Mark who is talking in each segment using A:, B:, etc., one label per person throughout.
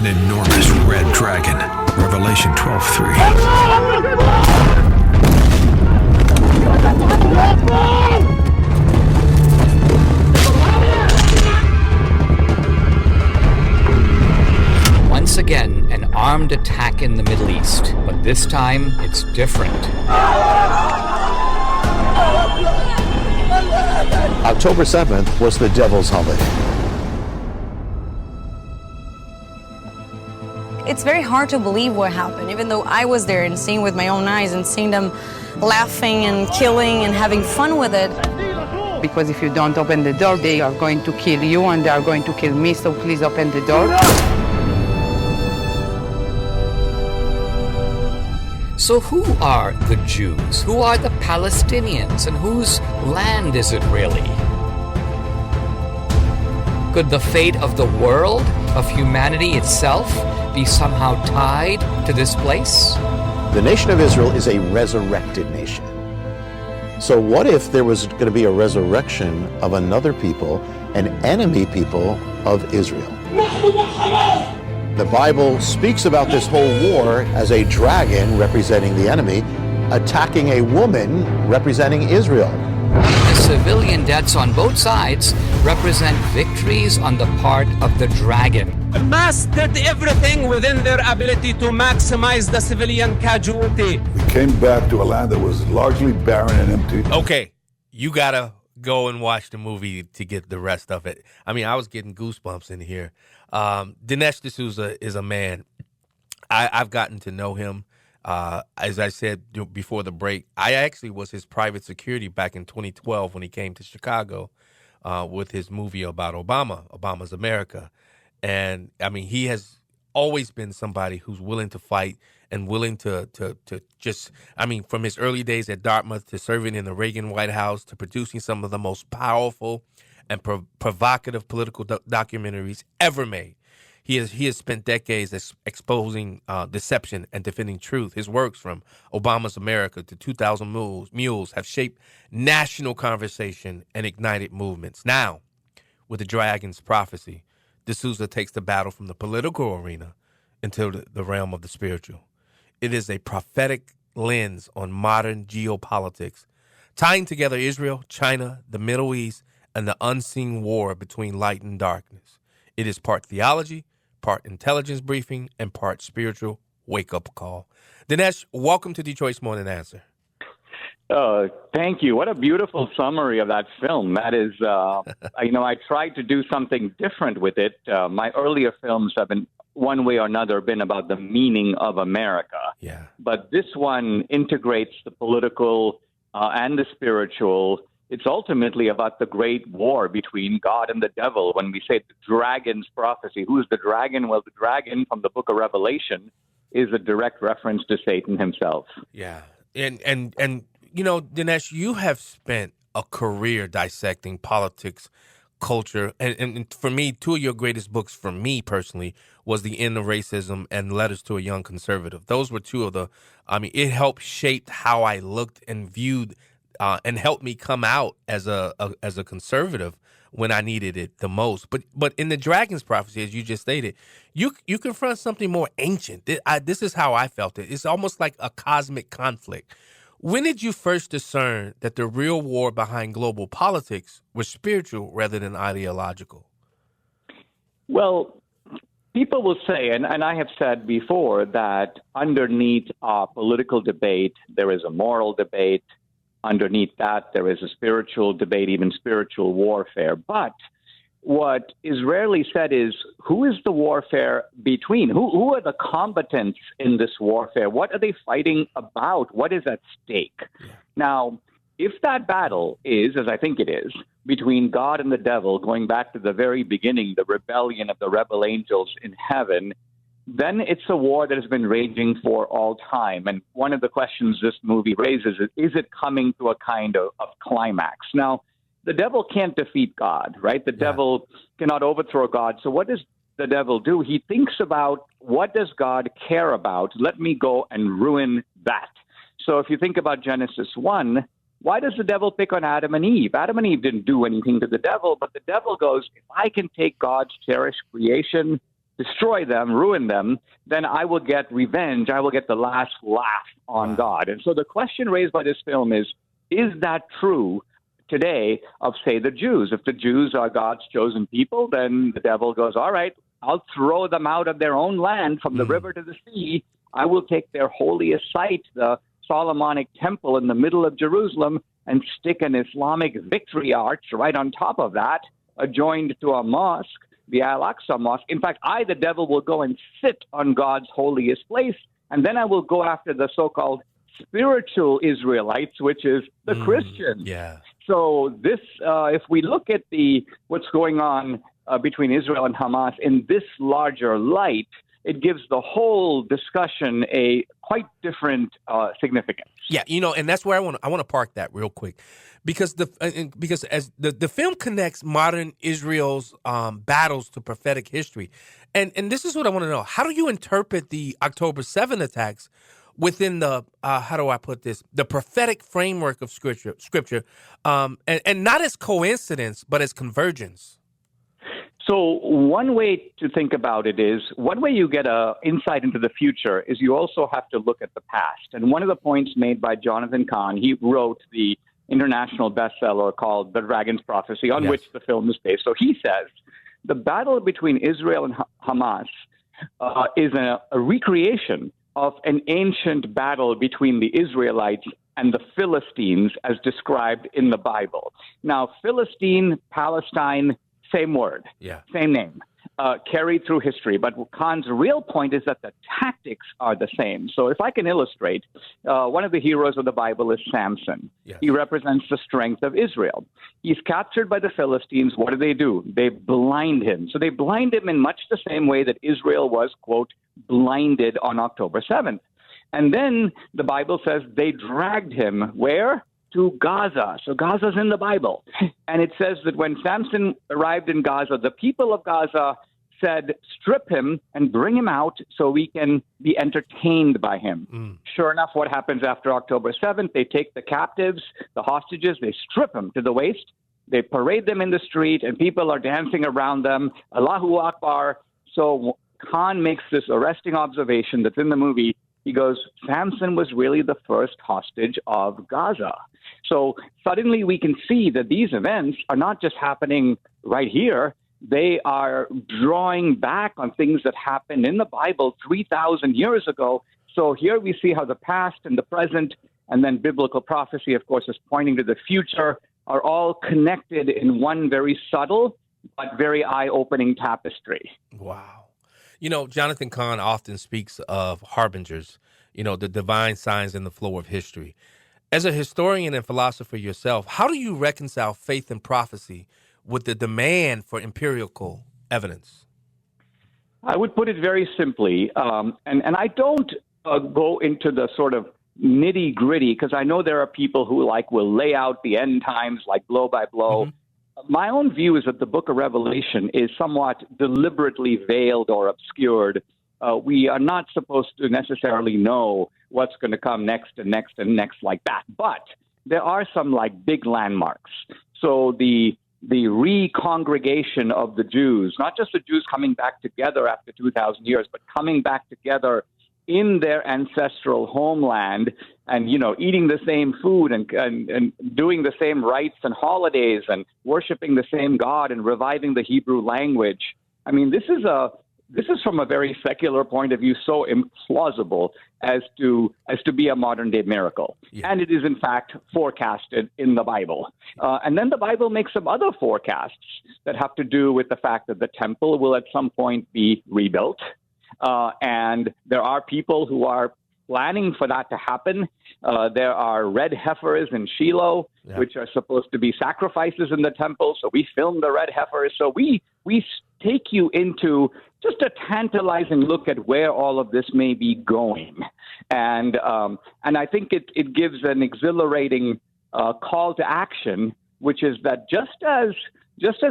A: an enormous red dragon. Revelation 12:3.
B: Once again, an armed attack in the Middle East, but this time it's different.
C: October 7th was the devil's holiday.
D: It's very hard to believe what happened, even though I was there and seeing with my own eyes and seeing them laughing and killing and having fun with it.
E: Because if you don't open the door, they are going to kill you and they are going to kill me, so please open the door.
B: So who are the Jews? Who are the Palestinians? And whose land is it really? Could the fate of the world, of humanity itself, be somehow tied to this place?
C: The nation of Israel is a resurrected nation. So what if there was going to be a resurrection of another people, an enemy people of Israel? The Bible speaks about this whole war as a dragon representing the enemy attacking a woman representing Israel.
B: The civilian deaths on both sides represent victories on the part of the dragon.
F: Hamas did everything within their ability to maximize the civilian casualty.
G: We came back to a land that was largely barren and empty.
H: Okay, you gotta go and watch the movie to get the rest of it. I mean, I was getting goosebumps in here. Dinesh D'Souza is a man. I've gotten to know him. As I said before the break, I actually was his private security back in 2012 when he came to Chicago with his movie about Obama's America. And, I mean, he has always been somebody who's willing to fight and willing to just, I mean, from his early days at Dartmouth to serving in the Reagan White House to producing some of the most powerful and provocative political documentaries ever made. He has spent decades exposing deception and defending truth. His works from Obama's America to 2000 Mules have shaped national conversation and ignited movements. Now, with the Dragon's Prophecy, D'Souza takes the battle from the political arena into the realm of the spiritual. It is a prophetic lens on modern geopolitics, tying together Israel, China, the Middle East, and the unseen war between light and darkness. It is part theology, part intelligence briefing, and part spiritual wake-up call. Dinesh, welcome to Detroit's Morning Answer.
I: Thank you. What a beautiful summary of that film. That is, I tried to do something different with it. My earlier films have been, one way or another, been about the meaning of America.
H: Yeah.
I: But this one integrates the political and the spiritual. It's ultimately about the great war between God and the devil. When we say the dragon's prophecy, who's the dragon? Well, the dragon from the book of Revelation is a direct reference to Satan himself.
H: Yeah. And you know, Dinesh, you have spent a career dissecting politics, culture, and for me, two of your greatest books for me personally was The End of Racism and Letters to a Young Conservative. Those were two of it helped shape how I looked and viewed and helped me come out as a conservative when I needed it the most. But in the Dragon's Prophecy, as you just stated, you confront something more ancient. This is how I felt it. It's almost like a cosmic conflict. When did you first discern that the real war behind global politics was spiritual rather than ideological?
I: Well, people will say, and I have said before, that underneath our political debate, there is a moral debate. Underneath that, there is a spiritual debate, even spiritual warfare. But what is rarely said is, who is the warfare between? Who are the combatants in this warfare? What are they fighting about? What is at stake? Yeah. Now, if that battle is, as I think it is, between God and the devil, going back to the very beginning, the rebellion of the rebel angels in heaven, then it's a war that has been raging for all time. And one of the questions this movie raises is it coming to a kind of climax? Now, the devil can't defeat God, right? The devil cannot overthrow God. So what does the devil do? He thinks about, what does God care about? Let me go and ruin that. So if you think about Genesis 1, why does the devil pick on Adam and Eve? Adam and Eve didn't do anything to the devil, but the devil goes, if I can take God's cherished creation, destroy them, ruin them, then I will get revenge. I will get the last laugh on God. And so the question raised by this film is that true today of, say, the Jews? If the Jews are God's chosen people, then the devil goes, all right, I'll throw them out of their own land from the river to the sea. I will take their holiest site, the Solomonic Temple in the middle of Jerusalem, and stick an Islamic victory arch right on top of that, adjoined to a mosque, the Al-Aqsa Mosque. In fact, I, the devil, will go and sit on God's holiest place, and then I will go after the so-called spiritual Israelites, which is the Christians.
H: Yeah.
I: So this, if we look at what's going on between Israel and Hamas in this larger light, it gives the whole discussion a quite different significance.
H: Yeah, and that's where I want to park that real quick, because as the film connects modern Israel's battles to prophetic history, and this is what I want to know: how do you interpret the October 7 attacks within the how do I put this, the prophetic framework of scripture, and not as coincidence but as convergence?
I: So one way to think about it is, one way you get an insight into the future is you also have to look at the past. And one of the points made by Jonathan Cahn, he wrote the international bestseller called The Dragon's Prophecy, on which the film is based. So he says the battle between Israel and Hamas is a recreation of an ancient battle between the Israelites and the Philistines as described in the Bible. Now, Philistine, Palestine, same word, same name, carried through history. But Khan's real point is that the tactics are the same. So if I can illustrate, one of the heroes of the Bible is Samson. Yes. He represents the strength of Israel. He's captured by the Philistines. What do? They blind him. So they blind him in much the same way that Israel was, quote, blinded on October 7th. And then the Bible says they dragged him where? To Gaza. So Gaza's in the Bible. And it says that when Samson arrived in Gaza, the people of Gaza said, strip him and bring him out so we can be entertained by him. Sure enough, what happens after October 7th? They take the captives, the hostages, they strip them to the waist, they parade them in the street, and people are dancing around them. Allahu Akbar. So Khan makes this arresting observation that's in the movie. He goes, Samson was really the first hostage of Gaza. So suddenly we can see that these events are not just happening right here. They are drawing back on things that happened in the Bible 3,000 years ago. So here we see how the past and the present, and then biblical prophecy, of course, is pointing to the future, are all connected in one very subtle but very eye-opening tapestry.
H: Wow. Jonathan Cahn often speaks of harbingers, the divine signs in the flow of history. As a historian and philosopher yourself, how do you reconcile faith and prophecy with the demand for empirical evidence?
I: I would put it very simply, and I don't go into the sort of nitty-gritty, because I know there are people who will lay out the end times blow by blow. My own view is that the book of Revelation is somewhat deliberately veiled or obscured. We are not supposed to necessarily know what's going to come next and next and next like that. But there are some big landmarks. So the re-congregation of the Jews, not just the Jews coming back together after 2,000 years, but coming back together in their ancestral homeland and, eating the same food and doing the same rites and holidays and worshiping the same God and reviving the Hebrew language. I mean, this is from a very secular point of view so implausible as to be a modern day miracle. Yeah. And it is in fact forecasted in the Bible. And then the Bible makes some other forecasts that have to do with the fact that the temple will at some point be rebuilt. And there are people who are planning for that to happen. There are red heifers in Shiloh, which are supposed to be sacrifices in the temple. So we filmed the red heifers. So we take you into just a tantalizing look at where all of this may be going. And I think it gives an exhilarating call to action, which is that just as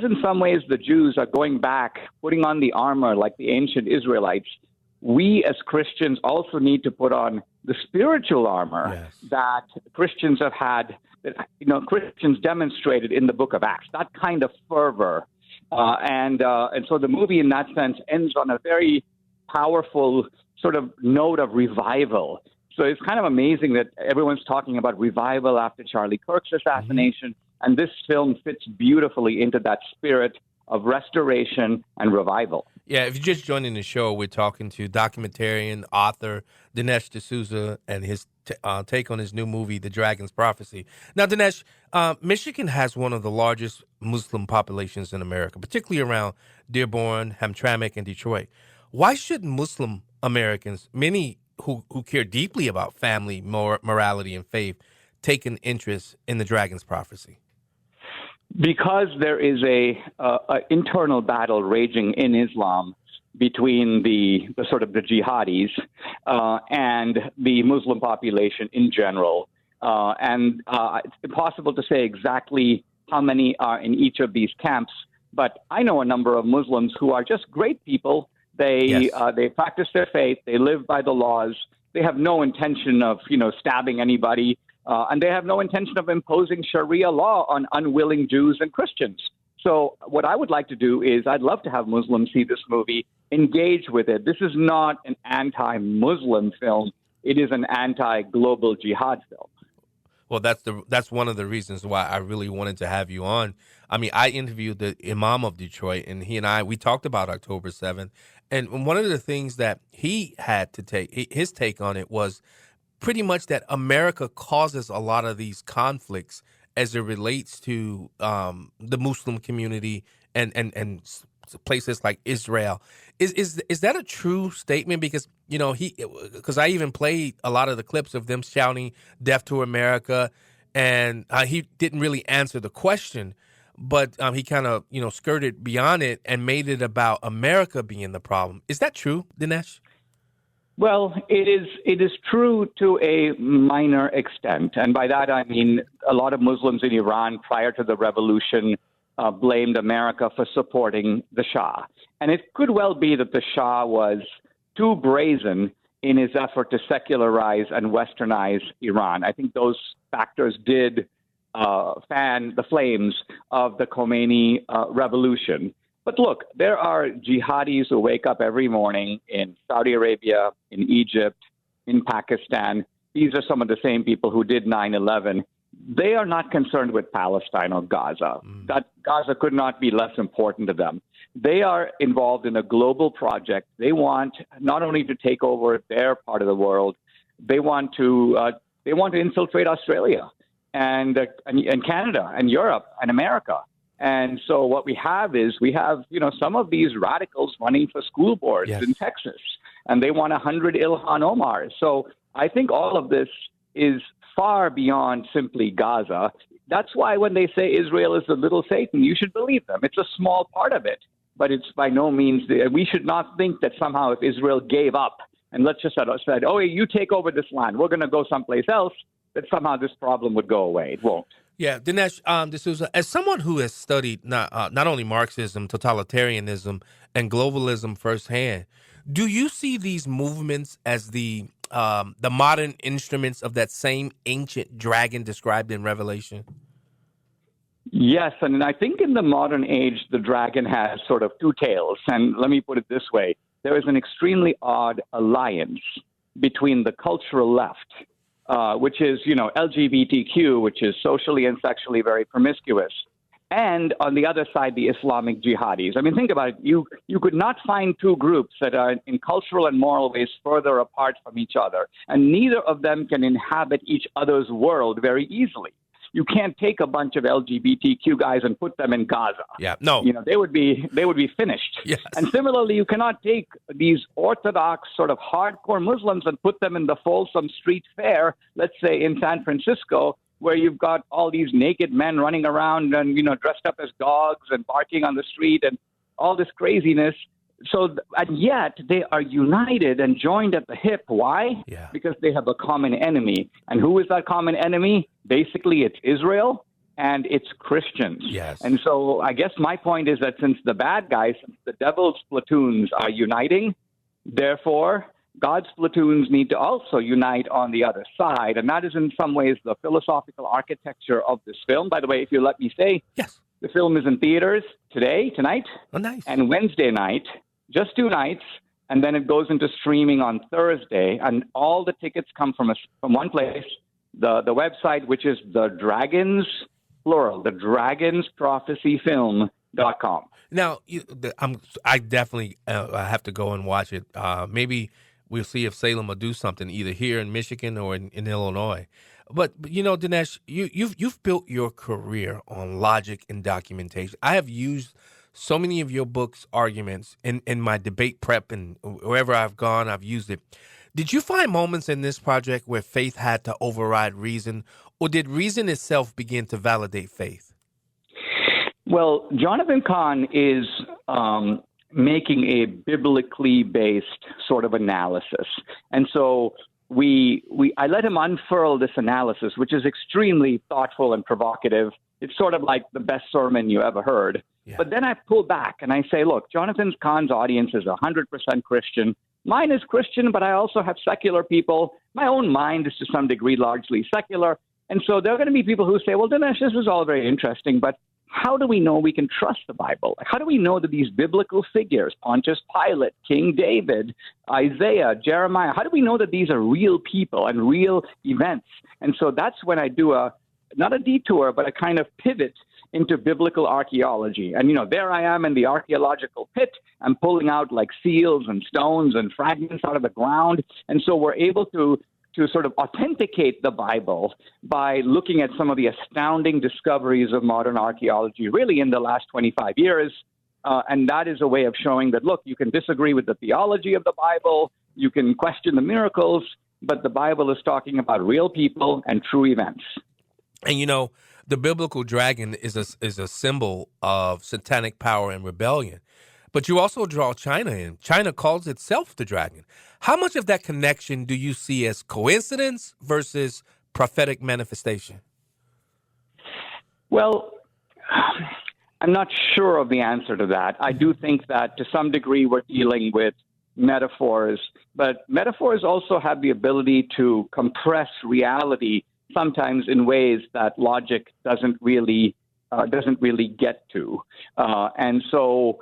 I: in some ways the Jews are going back, putting on the armor like the ancient Israelites, we as Christians also need to put on the spiritual armor that Christians have had, that Christians demonstrated in the book of Acts, that kind of fervor And so the movie, in that sense, ends on a very powerful sort of note of revival. So it's kind of amazing that everyone's talking about revival after Charlie Kirk's assassination, and this film fits beautifully into that spirit of restoration and revival.
H: Yeah, if you're just joining the show, we're talking to documentarian, author Dinesh D'Souza and his take on his new movie, The Dragon's Prophecy. Now, Dinesh, Michigan has one of the largest Muslim populations in America, particularly around Dearborn, Hamtramck, and Detroit. Why should Muslim Americans, many who care deeply about family, morality, and faith, take an interest in The Dragon's Prophecy?
I: Because there is a internal battle raging in Islam between the sort of the jihadis and the Muslim population in general. And it's impossible to say exactly how many are in each of these camps, but I know a number of Muslims who are just great people. They practice their faith, they live by the laws, they have no intention of, stabbing anybody. And they have no intention of imposing Sharia law on unwilling Jews and Christians. So what I would like to do is I'd love to have Muslims see this movie, engage with it. This is not an anti-Muslim film. It is an anti-global jihad film.
H: Well, that's one of the reasons why I really wanted to have you on. I mean, I interviewed the Imam of Detroit, and he and we talked about October 7th. And one of the things that he had to his take on it was pretty much that America causes a lot of these conflicts as it relates to the Muslim community and places like Israel. Is that a true statement? Because because I even played a lot of the clips of them shouting "Death to America," and he didn't really answer the question, but he kind of skirted beyond it and made it about America being the problem. Is that true, Dinesh?
I: Well, it is true to a minor extent. And by that, I mean a lot of Muslims in Iran prior to the revolution blamed America for supporting the Shah. And it could well be that the Shah was too brazen in his effort to secularize and westernize Iran. I think those factors did fan the flames of the Khomeini revolution. But look, there are jihadis who wake up every morning in Saudi Arabia, in Egypt, in Pakistan. These are some of the same people who did 9/11. They are not concerned with Palestine or Gaza. That Gaza could not be less important to them. They are involved in a global project. They want not only to take over their part of the world, they want to infiltrate Australia and Canada and Europe and America. And so what we have some of these radicals running for school boards in Texas, and they want 100 Ilhan Omars. So I think all of this is far beyond simply Gaza. That's why when they say Israel is the little Satan, you should believe them. It's a small part of it, but it's by no means, we should not think that somehow if Israel gave up and let's just said, oh, you take over this land, we're going to go someplace else, that somehow this problem would go away. It won't.
H: Yeah, Dinesh D'Souza, as someone who has studied not only Marxism, totalitarianism, and globalism firsthand, do you see these movements as the modern instruments of that same ancient dragon described in Revelation?
I: Yes, and I think in the modern age, the dragon has sort of two tails. And let me put it this way. There is an extremely odd alliance between the cultural left, which is, LGBTQ, which is socially and sexually very promiscuous. And on the other side, the Islamic jihadis. I mean, think about it. You could not find two groups that are in cultural and moral ways further apart from each other. And neither of them can inhabit each other's world very easily. You can't take a bunch of LGBTQ guys and put them in Gaza.
H: Yeah, no.
I: They would be finished.
H: Yes.
I: And similarly, you cannot take these Orthodox sort of hardcore Muslims and put them in the Folsom Street Fair, let's say in San Francisco, where you've got all these naked men running around and, dressed up as dogs and barking on the street and all this craziness. And yet they are united and joined at the hip. Why?
H: Yeah.
I: Because they have a common enemy. And who is that common enemy? Basically, it's Israel and it's Christians.
H: Yes.
I: And so I guess my point is that since the bad guys, since the devil's platoons are uniting, therefore God's platoons need to also unite on the other side. And that is in some ways the philosophical architecture of this film. By the way, if you let me say,
H: yes,
I: The film is in theaters tonight, and Wednesday night, just 2 nights, and then it goes into streaming on Thursday. And all the tickets come from one place, the website, which is the dragonsProphecyFilm.com.
H: Now, I definitely have to go and watch it. Maybe we'll see if Salem will do something either here in Michigan or in Illinois. But Dinesh, you've built your career on logic and documentation. I have used so many of your books' arguments in my debate prep, and wherever I've gone, I've used it. Did you find moments in this project where faith had to override reason, or did reason itself begin to validate faith?
I: Well, Jonathan Cahn is making a biblically based sort of analysis. And so I let him unfurl this analysis, which is extremely thoughtful and provocative. It's sort of like the best sermon you ever heard. Yeah. But then I pull back and I say, look, Jonathan Cahn's audience is 100% Christian. Mine is Christian, but I also have secular people. My own mind is to some degree largely secular. And so there are going to be people who say, well, Dinesh, this is all very interesting, but how do we know we can trust the Bible? How do we know that these biblical figures, Pontius Pilate, King David, Isaiah, Jeremiah, how do we know that these are real people and real events? And so that's when I do not a detour, but a kind of pivot into biblical archaeology. And, there I am in the archaeological pit. I'm pulling out like seals and stones and fragments out of the ground. And so we're able to sort of authenticate the Bible by looking at some of the astounding discoveries of modern archaeology, really in the last 25 years. And that is a way of showing that, look, you can disagree with the theology of the Bible, you can question the miracles, but the Bible is talking about real people and true events.
H: And, the biblical dragon is a symbol of satanic power and rebellion. But you also draw China in. China calls itself the dragon. How much of that connection do you see as coincidence versus prophetic manifestation?
I: Well, I'm not sure of the answer to that. I do think that to some degree we're dealing with metaphors, but metaphors also have the ability to compress reality sometimes in ways that logic doesn't really get to. And so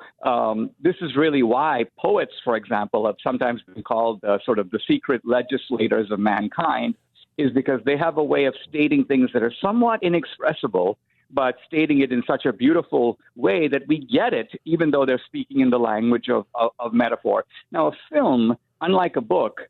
I: this is really why poets, for example, have sometimes been called sort of the secret legislators of mankind, is because they have a way of stating things that are somewhat inexpressible, but stating it in such a beautiful way that we get it, even though they're speaking in the language of metaphor. Now, a film, unlike a book,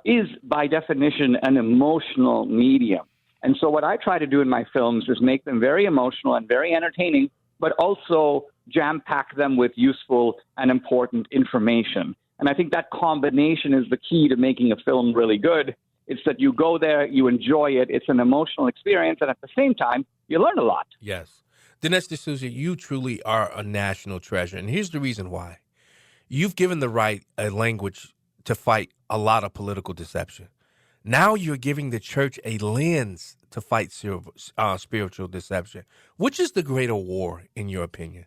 I: is by definition an emotional medium. And so what I try to do in my films is make them very emotional and very entertaining, but also jam-pack them with useful and important information. And I think that combination is the key to making a film really good. It's that you go there, you enjoy it, it's an emotional experience, and at the same time, you learn a lot.
H: Yes. Dinesh D'Souza, you truly are a national treasure, and here's the reason why. You've given the right a language to fight a lot of political deception. Now you're giving the church a lens to fight spiritual deception. Which is the greater war, in your opinion?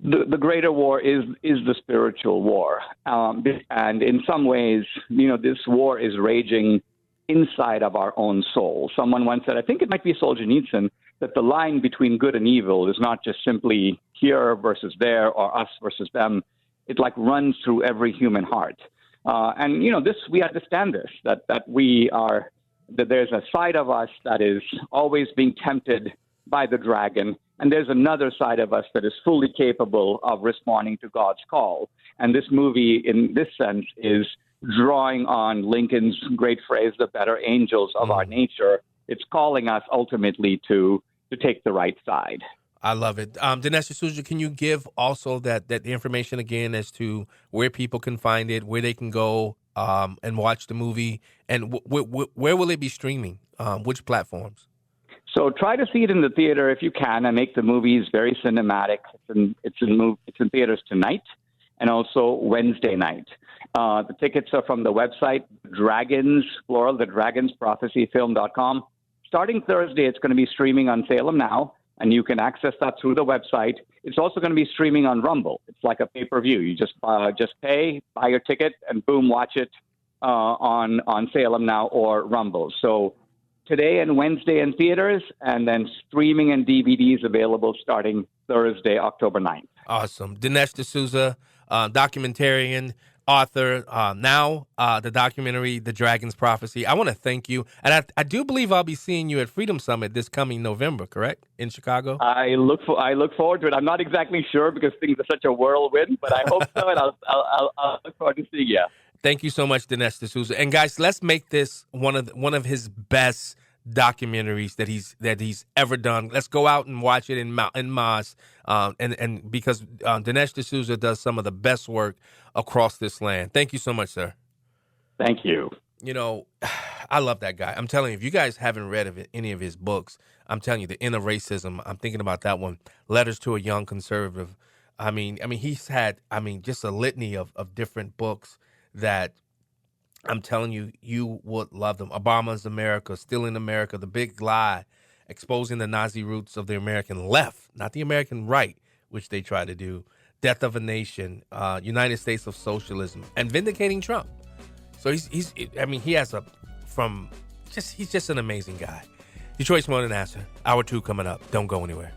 I: The greater war is the spiritual war. And in some ways, this war is raging inside of our own soul. Someone once said, I think it might be Solzhenitsyn, that the line between good and evil is not just simply here versus there or us versus them. It runs through every human heart. And we understand this, that there's a side of us that is always being tempted by the dragon, and there's another side of us that is fully capable of responding to God's call. And this movie, in this sense, is drawing on Lincoln's great phrase, the better angels of our nature. It's calling us ultimately to take the right side.
H: I love it. Dinesh D'Souza, can you give also that information again as to where people can find it, where they can go and watch the movie, and where will it be streaming? Which platforms?
I: So try to see it in the theater if you can. I make the movies very cinematic. It's in theaters tonight and also Wednesday night. The tickets are from the website, Dragons, plural, the dragonsProphecyFilm.com. Starting Thursday, it's going to be streaming on Salem Now, and you can access that through the website. It's also going to be streaming on Rumble. It's like a pay-per-view. You just pay, buy your ticket, and boom, watch it on Salem Now or Rumble. So today and Wednesday in theaters, and then streaming and DVDs available starting Thursday, October 9th.
H: Awesome. Dinesh D'Souza, documentarian, author, now the documentary, The Dragon's Prophecy. I want to thank you. And I do believe I'll be seeing you at Freedom Summit this coming November, correct? In Chicago?
I: I look forward to it. I'm not exactly sure because things are such a whirlwind, but I hope so, and I'll look forward to seeing you.
H: Thank you so much, Dinesh D'Souza. And guys, let's make this one of his best documentaries that he's ever done. Let's go out and watch it in Maz, and because Dinesh D'Souza does some of the best work across this land. Thank you so much, sir.
I: Thank you.
H: You know, I love that guy. I'm telling you, if you guys haven't read any of his books, I'm telling you, The Inner Racism, I'm thinking about that one. Letters to a Young Conservative. I mean, he's had, just a litany of different books that I'm telling you, you would love them. Obama's America, Stealing America, The Big Lie, exposing the Nazi roots of the American left, not the American right, which they try to do. Death of a Nation, United States of Socialism, and Vindicating Trump. So he's just an amazing guy. Detroit's More Than Answer, Hour 2 coming up. Don't go anywhere.